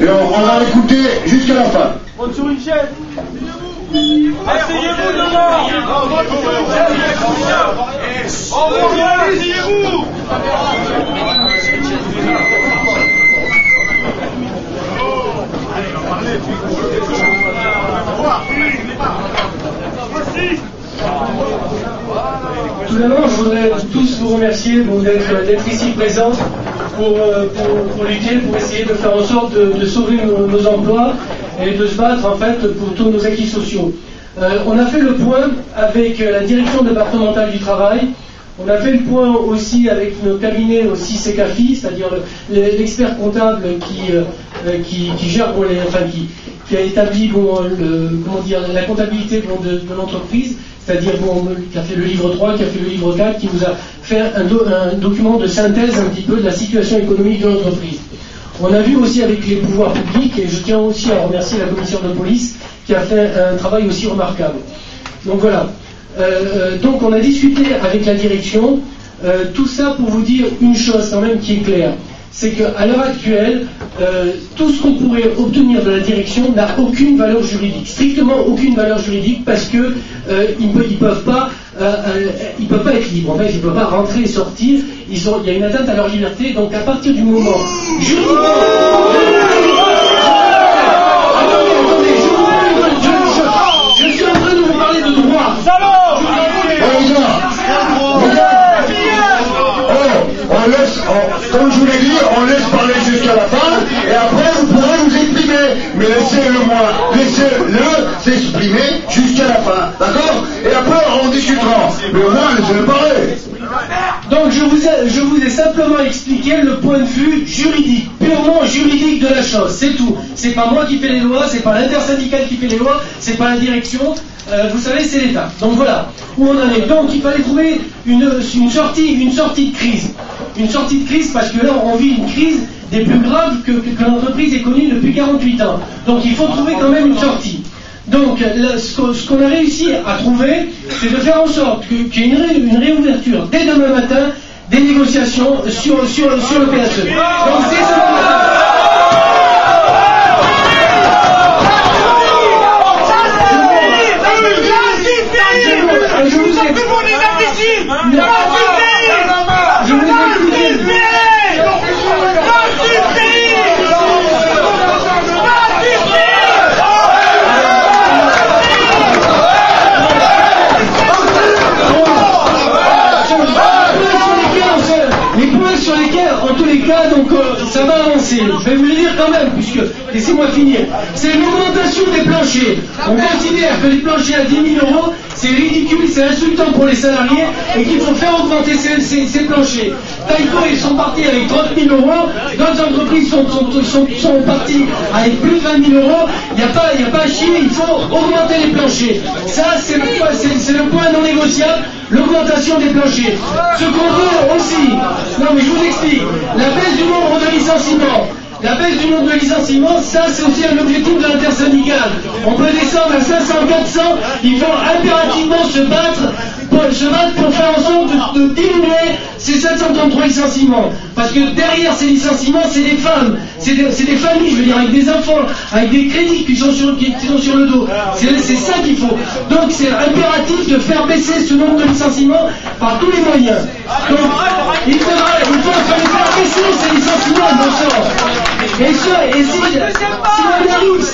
Et on va l'écouter jusqu'à la fin. Monte sur une chaise. Asseyez-vous devant. Asseyez-vous. Tout d'abord, je voudrais tous vous remercier d'être ici présents pour lutter, pour essayer de faire en sorte de sauver nos emplois et de se battre en fait pour tous nos acquis sociaux. On a fait le point avec la direction départementale du travail. On a fait le point aussi avec notre cabinet aussi CECAFI, c'est-à-dire l'expert comptable qui gère qui a établi la comptabilité de l'entreprise, c'est-à-dire qui a fait le livre 3, qui a fait le livre 4, qui nous a fait un document de synthèse un petit peu de la situation économique de l'entreprise. On a vu aussi avec les pouvoirs publics, et je tiens aussi à remercier la commission de police qui a fait un travail aussi remarquable. Donc voilà. Donc on a discuté avec la direction, tout ça pour vous dire une chose quand même qui est claire, c'est qu'à l'heure actuelle, tout ce qu'on pourrait obtenir de la direction n'a aucune valeur juridique, strictement aucune valeur juridique, parce que ils peuvent pas être libres, en fait ils ne peuvent pas rentrer et sortir, il y a une atteinte à leur liberté, donc à partir du moment je suis en train de vous parler de droit. On laisse, comme je vous l'ai dit, on laisse parler jusqu'à la fin, et après vous pourrez vous exprimer. Mais laissez-le s'exprimer jusqu'à la fin, d'accord? Et après on discutera. Mais au moins laissez-le parler. Donc je vous ai simplement expliqué le point de vue juridique, purement juridique de la chose, c'est tout. C'est pas moi qui fais les lois, c'est pas l'intersyndicale qui fait les lois, c'est pas la direction, vous savez, c'est l'État. Donc voilà où on en est. Donc il fallait trouver une sortie de crise. Une sortie de crise parce que là on vit une crise des plus graves que l'entreprise ait connue depuis 48 ans. Donc il faut trouver quand même une sortie. Donc ce qu'on a réussi à trouver, c'est de faire en sorte qu'il y ait une réouverture dès demain matin des négociations sur le PSE. Donc dès demain matin. Donc ça va avancer. Je vais vous le dire quand même, puisque laissez-moi finir. C'est l'augmentation des planchers. On considère que les planchers à 10 000 euros, c'est ridicule, c'est insultant pour les salariés et qu'il faut faire augmenter ces planchers. Taïko, ils sont partis avec 30 000 euros, d'autres entreprises sont parties avec plus de 20 000 euros. Il n'y a pas à chier, il faut augmenter les planchers. Ça, c'est le point non négociable, l'augmentation des planchers. Ce qu'on veut aussi, non mais je vous explique, la baisse du nombre de licenciements. La baisse du nombre de licenciements, ça c'est aussi un objectif de l'intersyndicale. On peut descendre à 500, 400, il faut impérativement se battre pour faire en sorte de diminuer ces 733 licenciements. Parce que derrière ces licenciements, c'est des femmes, c'est des familles, je veux dire, avec des enfants, avec des crédits qui sont sur le dos. C'est ça qu'il faut. Donc c'est impératif de faire baisser ce nombre de licenciements par tous les moyens. Donc il faut faire baisser ces licenciements, bon sang. Et si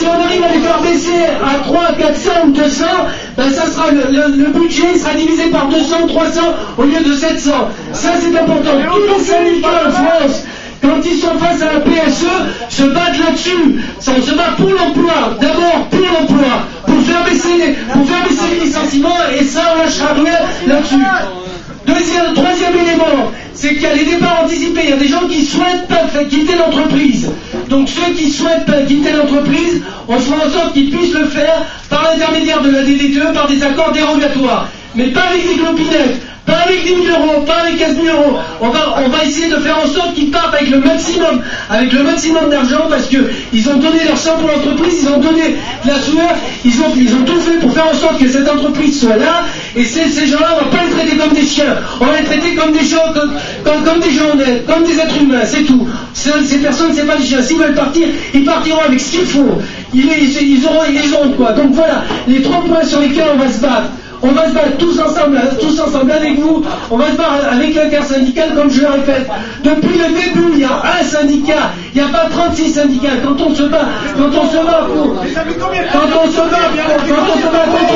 on arrive à les faire baisser à 3, 400 ou 200, ben ça sera le budget sera divisé par 200, 300 au lieu de 700. Ça c'est important. Tous les syndicats en France, quand ils sont face à la PSE, se battent là-dessus. Ça, on se bat pour l'emploi, d'abord pour l'emploi, pour faire baisser les licenciements, et ça on lâchera rien là-dessus. Troisième élément, c'est qu'il y a les départs anticipés. Il y a des gens qui souhaitent pas quitter l'entreprise. Donc ceux qui souhaitent pas quitter l'entreprise, on fera en sorte qu'ils puissent le faire par l'intermédiaire de la DDTE, par des accords dérogatoires. Mais pas avec des clopinettes, pas avec 10 000 euros, pas avec 15 000 euros. On va essayer de faire en sorte qu'ils partent avec le maximum d'argent, parce qu'ils ont donné leur sang pour l'entreprise, ils ont donné de la sueur, ils ont tout fait pour faire en sorte que cette entreprise soit là, Et ces gens-là, on ne va pas les traiter comme des chiens, on va les traiter comme des gens, comme des gens honnêtes, comme des êtres humains, c'est tout. Ces personnes, c'est pas des chiens. S'ils veulent partir, ils partiront avec ce qu'il faut. Ils auront quoi. Donc voilà, les 3 points sur lesquels on va se battre. On va se battre tous ensemble avec vous, on va se battre avec l'intersyndical, comme je le répète. Depuis le début, il y a un syndicat, il n'y a pas 36 syndicats. Quand on se bat contre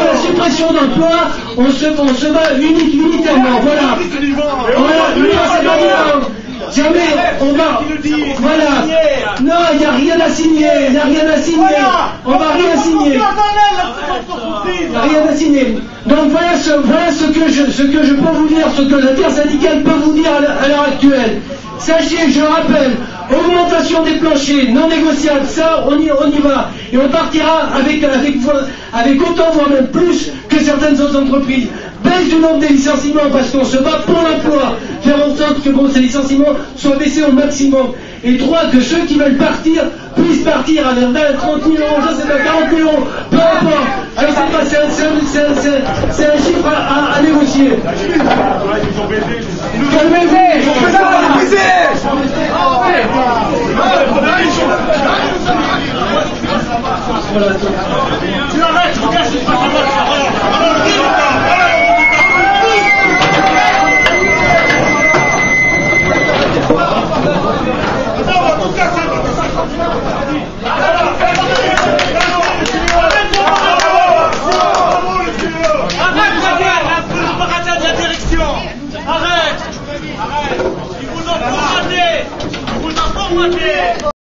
la suppression d'emploi, on se bat unitairement. Voilà. Jamais on va. Voilà. Non, il n'y a rien à signer. On va rien signer. Il n'y a rien à signer. Donc voilà ce que je peux vous dire, ce que l'intersyndicale peut vous dire à l'heure actuelle. Sachez, je rappelle, augmentation des planchers non négociables, ça on y va. Et on partira avec autant, voire même plus que certaines autres entreprises. Baisse du nombre des licenciements parce qu'on se bat pour l'emploi. Faire en sorte que ces licenciements soient baissés au maximum. Et 3, que ceux qui veulent partir puissent partir avec 20, 30 000 euros, je sais pas, 40 000 euros, peu importe. Je sais pas, c'est un chiffre à négocier. Voilà.